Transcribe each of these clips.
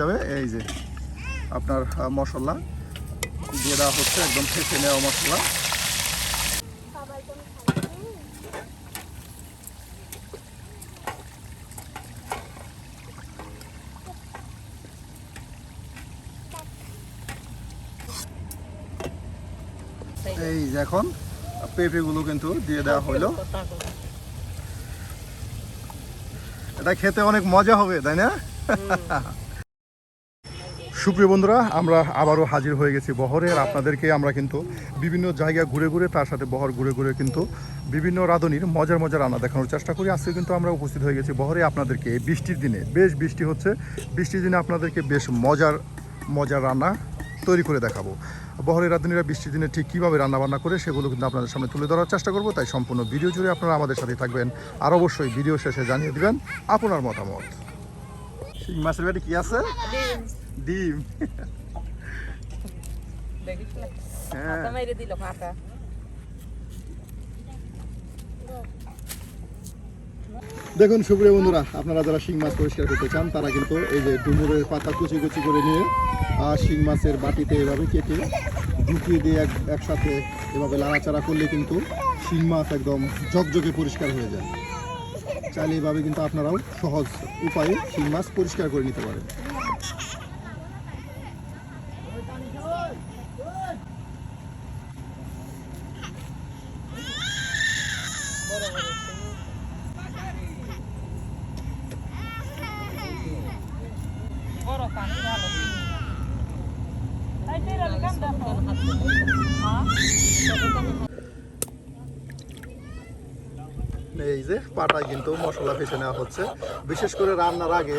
যাবে। এই যে আপনার মশলা দিয়ে দেওয়া হচ্ছে, একদম ফেসে নেওয়া মশলা। এই যে এখন পেঁপেগুলো কিন্তু দিয়ে দেওয়া হলো। এটা খেতে অনেক মজা হবে, তাই না? সুপ্রিয় বন্ধুরা, আমরা আবারও হাজির হয়ে গেছি বহরে। আর আপনাদেরকে আমরা কিন্তু বিভিন্ন জায়গা ঘুরে ঘুরে, তার সাথে বহর ঘুরে ঘুরে কিন্তু বিভিন্ন রাঁধুনির মজার মজার রান্না দেখানোর চেষ্টা করি। আজকে কিন্তু আমরা উপস্থিত হয়ে গেছি বহরে। আপনাদেরকে এই বৃষ্টির দিনে, বেশ বৃষ্টি হচ্ছে, বৃষ্টির দিনে আপনাদেরকে বেশ মজার রান্না তৈরি করে দেখাবো। বহরের রাঁধুনিরা বৃষ্টির দিনে ঠিক কীভাবে রান্নাবান্না করে সেগুলো কিন্তু আপনাদের সামনে তুলে ধরার চেষ্টা করবো। তাই সম্পূর্ণ ভিডিও জুড়ে আপনারা আমাদের সাথে থাকবেন। আর অবশ্যই ভিডিও শেষে জানিয়ে দিবেন আপনার মতামত। শিং মাছের পেটে কি আছে? ডিম। দেখুন সুপ্রিয় বন্ধুরা, আপনারা যারা শিং মাছ পরিষ্কার করতে চান তারা কিন্তু এই যে ডুমুরের পাতা কুচি কুচি করে নিয়ে শিং মাছের বাটিতে এভাবে কেটে ঢুকিয়ে দিয়ে একসাথে এভাবে লাড়াচাড়া করলে কিন্তু শিং মাছ একদম ঝকঝকে পরিষ্কার হয়ে যায়। চাইলে এভাবে কিন্তু আপনারাও সহজ উপায়ে শিং মাছ পরিষ্কার করে নিতে পারেন। এই যে পাটায় কিন্তু মশলা ফেসে নেওয়া হচ্ছে। বিশেষ করে রান্নার আগে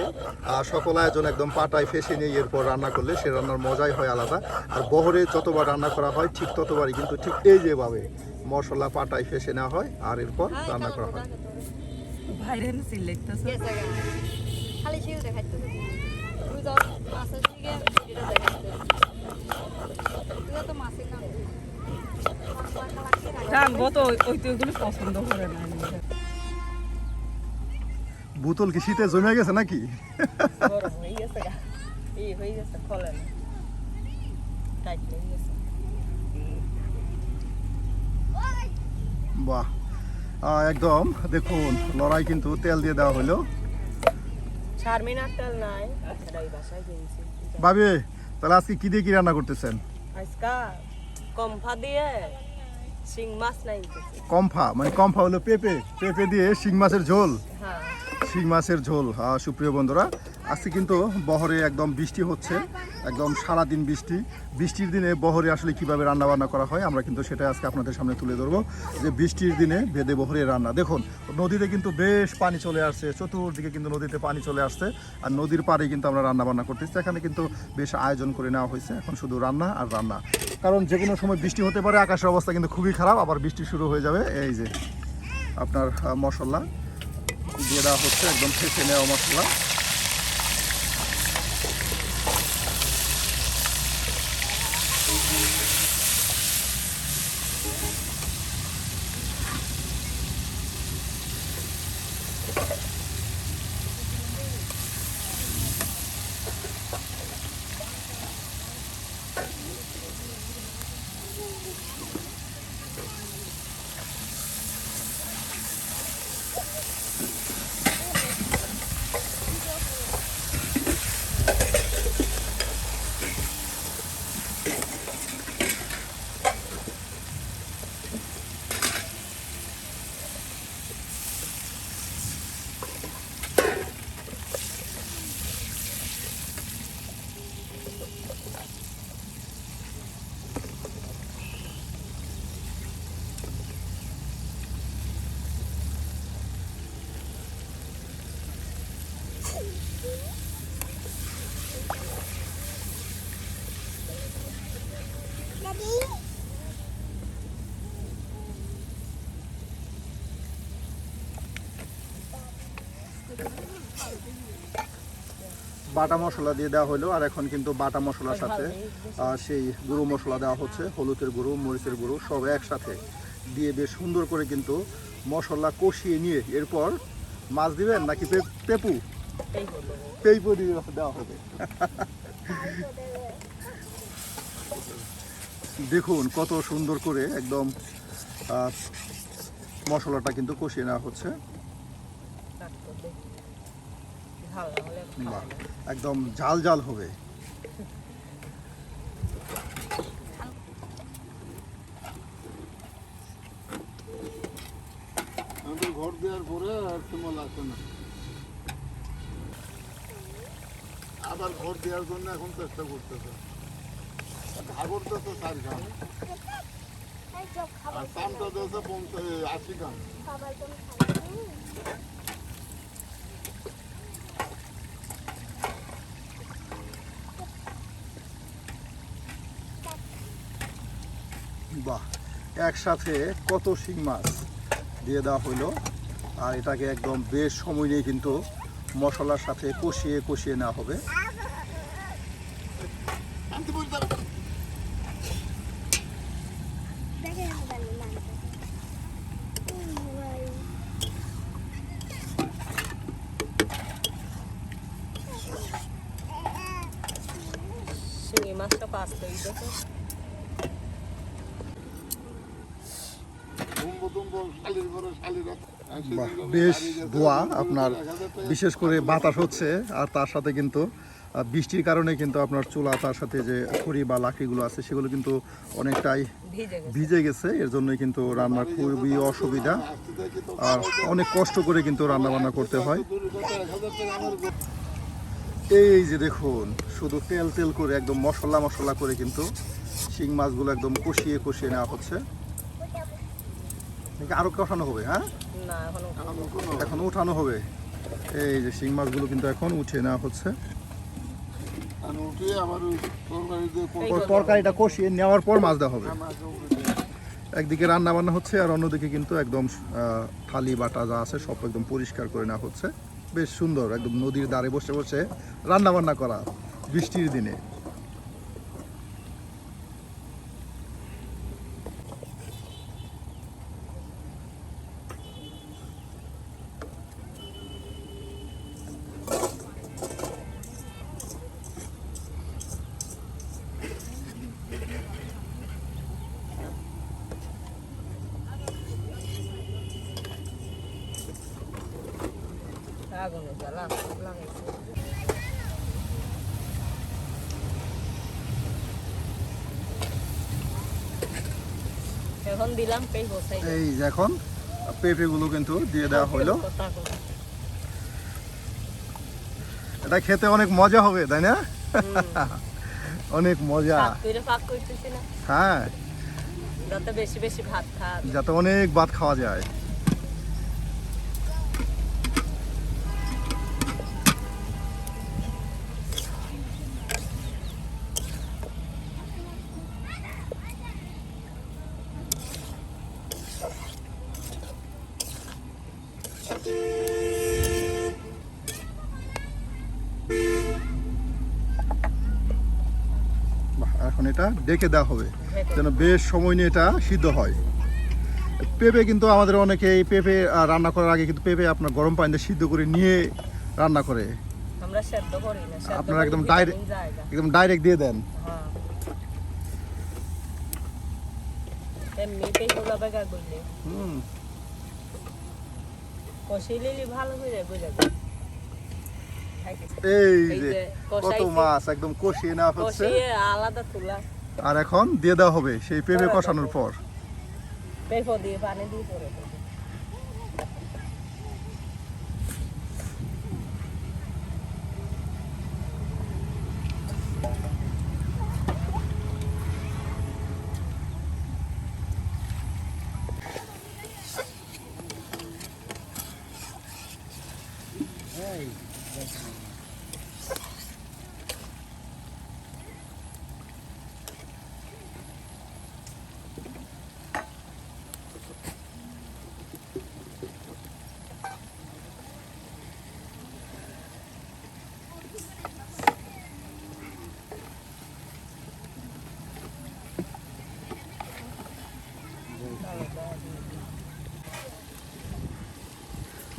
সকল আয়োজন একদম পাটায় ফেসে নিয়ে এরপর রান্না করলে সে রান্নার মজাই হয় আলাদা। আর বহরে যতবার রান্না করা হয় ঠিক ততবারই কিন্তু ঠিক এই যেভাবে মশলা পাটায় ফেসে নেওয়া হয় আর এরপর রান্না করা হয়। বোতল কি শীতে জমে গেছে নাকি? বাহ, একদম দেখুন লড়াই কিন্তু তেল দিয়ে দেওয়া হলো। ভাবি তাহলে আজকে কি দিয়ে কি রান্না করতেছেন? কম্ফা দিয়ে শিং মাছ নাই। কম্ফা মানে কম্ফা হলো পেঁপে, পেঁপে দিয়ে শিং মাছের ঝোল। হ্যাঁ, শিং মাছের ঝোল। সুপ্রিয় বন্ধুরা, আজকে কিন্তু বহরে একদম বৃষ্টি হচ্ছে, একদম সারাদিন বৃষ্টি। বৃষ্টির দিনে বহরে আসলে কিভাবে রান্না বান্না করা হয় আমরা কিন্তু সেটা আজকে আপনাদের সামনে তুলে ধরবো। যে বৃষ্টির দিনে বেদে বহরে রান্না। দেখুন নদীতে কিন্তু বেশ পানি চলে আসছে, চতুর্দিকে কিন্তু নদীতে পানি চলে আসছে। আর নদীর পাড়ে কিন্তু আমরা রান্না বান্না করতেছি। এখানে কিন্তু বেশ আয়োজন করে নেওয়া হয়েছে। এখন শুধু রান্না আর রান্না, কারণ যে কোনো সময় বৃষ্টি হতে পারে। আকাশের অবস্থা কিন্তু খুবই খারাপ, আবার বৃষ্টি শুরু হয়ে যাবে। এই যে আপনার মশলা দিয়ে দেওয়া হচ্ছে, একদম ফেসে নেওয়া মশলা। বাটা মশলা দিয়ে দেওয়া হলো। আর এখন কিন্তু বাটা মশলার সাথে সেই গুঁড়ো মশলা দেওয়া হচ্ছে, হলুদের গুঁড়ো, মরিচের গুঁড়ো সব একসাথে দিয়ে বেশ সুন্দর করে কিন্তু মশলা কষিয়ে নিয়ে এরপর মাছ দিবেন নাকি পেপু? এই হলো পেঁপো দিয়ে দেওয়া হবে। দেখুন কত সুন্দর করে একদম মশলাটা কিন্তু কষিয়ে নেওয়া হচ্ছে। ঝাল না হলে বাহ, একদম ঝাল ঝাল হবে। আমাদের ঘর দেওয়ার পরে আর তেমন লাগছে না, আবার ঘর দেওয়ার জন্য এখন চেষ্টা করতেছে। ঘাগর তো 4 গ্রাম আর চামটা দিয়েছে 80 গ্রাম। বাহ, একসাথে কত শিং মাছ দিয়ে দেওয়া হলো, আর এটাকে একদম বেশ সময় নিয়ে কিন্তু মশলার সাথে কষিয়ে কষিয়ে নেওয়া হবে। আনতে বলতে হবে। শিঙি মাছটা পাঁচটাই দেখো শালির ঘরে শালিরা বাহ, বেশ ধোয়া আপনার, বিশেষ করে বাতাস হচ্ছে, আর তার সাথে কিন্তু বৃষ্টির কারণে কিন্তু আপনার চুলা, তার সাথে যে খড়ি বা লাকড়িগুলো আছে সেগুলো কিন্তু অনেকটাই ভিজে গেছে। এর জন্যই কিন্তু রান্নার খুবই অসুবিধা, আর অনেক কষ্ট করে কিন্তু রান্না বান্না করতে হয়। এই যে দেখুন, শুধু তেল তেল করে একদম মশলা মশলা করে কিন্তু শিং মাছগুলো একদম কষিয়ে কষিয়ে নেওয়া হচ্ছে। আরো কষানো হবে? হ্যাঁ, না এখন উঠানো হবে। এই যে শিং মাছগুলো কিন্তু এখন উঠিয়ে নেওয়া হচ্ছে। তরকারিটা কষিয়ে নেওয়ার পর মাছ দেওয়া হবে। একদিকে রান্না বান্না হচ্ছে, আর অন্যদিকে কিন্তু একদম থালি বাটা যা আছে সব একদম পরিষ্কার করে নেওয়া হচ্ছে। বেশ সুন্দর, একদম নদীর ধারে বসে বসে রান্না বান্না করা বৃষ্টির দিনে। আগুনে জ্বালা লাগাইছে। এখন দিলাম পেঁপে বসাই। এই যে এখন পেঁপেগুলো কিন্তু দিয়ে দেওয়া হলো। এটা খেতে অনেক মজা হবে, তাই না? অনেক মজা। পাক করতেছি না, হ্যাঁ, যাতে বেশি বেশি ভাত খাওয়া যায়। যাতে অনেক ভাত খাওয়া যায়। বাহ, এখন এটা ডেকে দেওয়া হবে যেন বেশ সময় নিয়ে এটা সিদ্ধ হয়। পেঁপে কিন্তু আমাদের অনেকে এই পেঁপে রান্না করার আগে কিন্তু পেঁপে আপনার গরম পানিতে সিদ্ধ করে নিয়ে রান্না করে। আমরা সেদ্ধ করি না, সেদ্ধ আপনারা করলে একদম ভিটামিন জায়গা। একদম ডাইরেক্ট দিয়ে দেন। হ্যাঁ, এমনি পেঁপে লাগাই করলে হুম, কষিয়ে ভালো হয়ে যায়, বোঝা যায়। এই এই যে যে কত কষাইছি। মাছ একদম কষিয়ে নেওয়া হচ্ছে, কষিয়ে আলাদা তুলা আর এখন দিয়ে দেওয়া হবে সেই পেঁপে কষানোর পর। পেঁপে দিয়ে পানি দিয়ে পরে দেবো।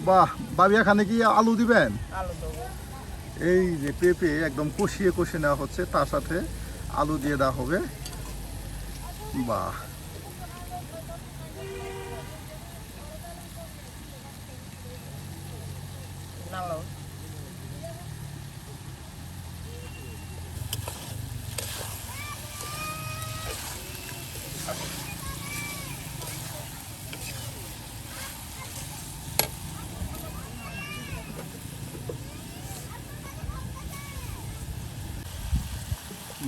বাহ, বাবিয়া খানে কি আলু দিবেন? আলু দেবো। এই যে পেঁপে একদম কষিয়ে কষিয়ে নেওয়া হচ্ছে, তার সাথে আলু দিয়ে দেওয়া হবে। বাহ, নাও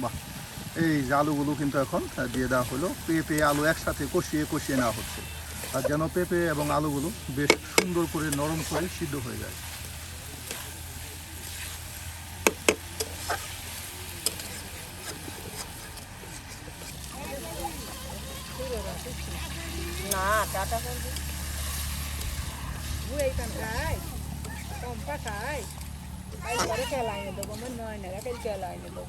বাহ। এই যে আলুগুলো কিন্তু এখন দিয়ে দেওয়া হলো, পেঁপে আলু একসাথে কষিয়ে কষিয়ে নেওয়া হচ্ছে, আর যেন পেঁপে এবং আলুগুলো বেশ সুন্দর করে নরম করে সিদ্ধ হয়ে যায়। না টাটা করবি Vui cần cái, còn phát cái, cái có cái lại được có mình nói này cái lại được,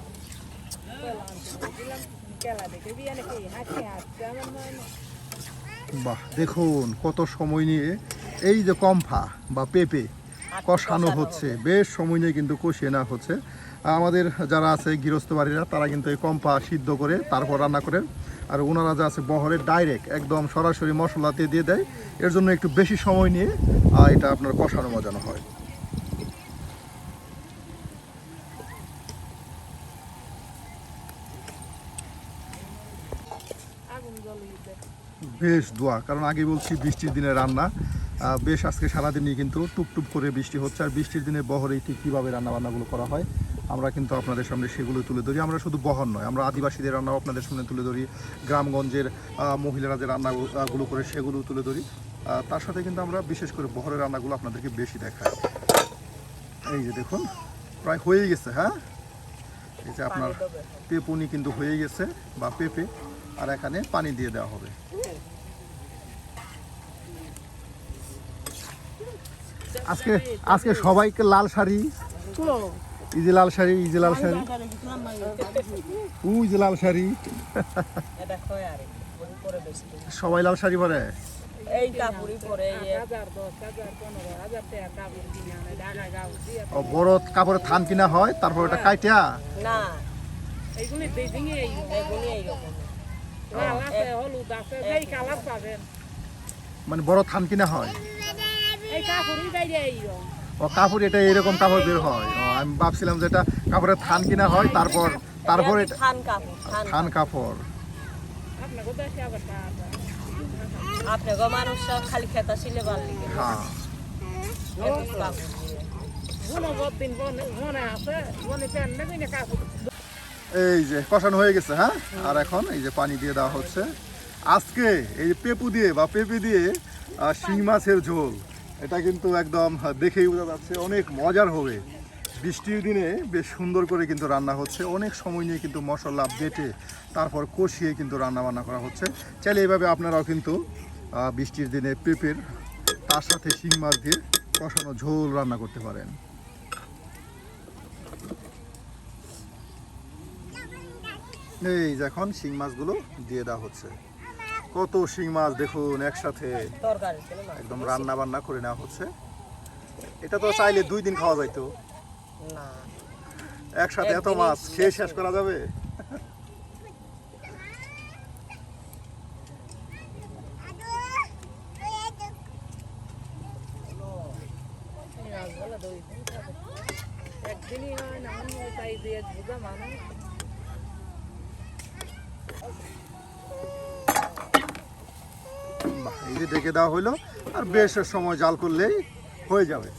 cái làm thì lắm, cái lại để cái viên này cái hai cái hạt cho mình nói. বাহ, দেখুন কত সময় নিয়ে এই যে কম্ফা বা পেঁপে কষানো হচ্ছে, বেশ সময় নিয়ে কিন্তু কষিয়ে নেওয়া হচ্ছে। আমাদের যারা আছে গৃহস্থ বাড়িরা তারা কিন্তু এই কম্পা সিদ্ধ করে তারপর রান্না করেন, আর ওনারা যা আছে বহরে ডাইরেক্ট একদম সরাসরি মশলাতে দিয়ে দেয়, এর জন্য একটু বেশি সময় নিয়ে এটা আপনার কষানো মজানো হয়। আগুন জ্বলিয়ে বেশ দোয়া, কারণ আগে বলছি বৃষ্টির দিনে রান্না, বেশ আজকে সারাদিনই কিন্তু টুপটুপ করে বৃষ্টি হচ্ছে, আর বৃষ্টির দিনে বহরে ঠিক কীভাবে রান্নাবান্নাগুলো করা হয় আমরা কিন্তু আপনাদের সামনে সেগুলো তুলে ধরি। আমরা শুধু বহর নয়, আমরা আদিবাসীদের রান্নাও আপনাদের সামনে তুলে ধরি, গ্রামগঞ্জের মহিলারা যে রান্নাগুলো করে সেগুলো তুলে ধরি, তার সাথে কিন্তু আমরা বিশেষ করে বহরের রান্নাগুলো আপনাদেরকে বেশি দেখাই। এই যে দেখুন প্রায় হয়েই গেছে, হ্যাঁ এই যে আপনার পেঁপুনি কিন্তু হয়ে গেছে বা পেঁপে, আর এখানে পানি দিয়ে দেওয়া হবে। আজকে আজকে সবাইকে লাল শাড়ি, এই যে লাল শাড়ি, এই যে লাল শাড়ি, ওই যে লাল শাড়ি, এটা খয় আরে পরে বেশি সবাই লাল শাড়ি পরে। এই কাপড়ই পরে এই 1000 10,000 15,000 টাকা কাপড় কিনে আনে ঢাকা গাও দিয়ে ও বড় কাপড়ের থান কিনা হয়, তারপর ওটা কাইটা না এইগুলি বেজিং এই এগুলি এইরকম লাল আছে হলুদ আছে এই কালার পাবেন মানে বড় থান কিনা হয়। এই কাপড়ই বাইরে এই ও কাপড় এটা এরকম কাপড় বের হয়, ও আমি ভাবছিলাম যেটা কাপড়ের থান কিনা হয়, তারপর তারপর এটা থান কাপড় থান কাপড়। আপনাকে দেশে আবার আপনি গো মানুষ সব খালি খেতা ছিলে বাড়লি হ্যাঁ, মনে বদিন মনে আছে মনে পেন না কাপড় এই যে কষানো হয়ে গেছে, হ্যাঁ, আর এখন এই যে পানি দিয়ে দেওয়া হচ্ছে। আজকে এই যে পেঁপু দিয়ে বা পেঁপে দিয়ে শিং মাছের ঝোল, এটা কিন্তু একদম দেখেই বোঝা যাচ্ছে অনেক মজার হবে। বৃষ্টির দিনে বেশ সুন্দর করে কিন্তু রান্না হচ্ছে, অনেক সময় নিয়ে কিন্তু মশলা বেটে তারপর কষিয়ে কিন্তু রান্না বান্না করা হচ্ছে। চাইলে এইভাবে আপনারাও কিন্তু বৃষ্টির দিনে পেঁপের তার সাথে শিং মাছ দিয়ে কষানো ঝোল রান্না করতে পারেন। এই যে এখন শিং মাছগুলো দিয়ে দেওয়া হচ্ছে, কত শিং মাছ দেখুন একসাথে তরকারি একদম রান্না বান্না করে নেওয়া হচ্ছে। এটা তো চাইলে 2 দিন খাওয়া যাইতো, না একসাথে এত মাছ খেয়ে শেষ করা যাবে? একদিনই হয় না তাই দিয়ে বুঝা মানুষ বাহ, এই যে ডেকে দেওয়া হইলো, আর বেশ সময় জাল করলেই হয়ে যাবে।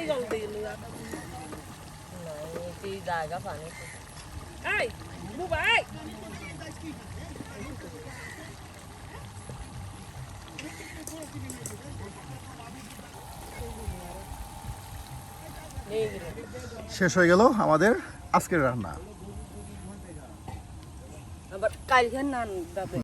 এই জল দিয়ে এই জায়গা পানি এই বুবা এই শেষ হয়ে গেল আমাদের আজকের রান্না। আবার কালকে নান দাবে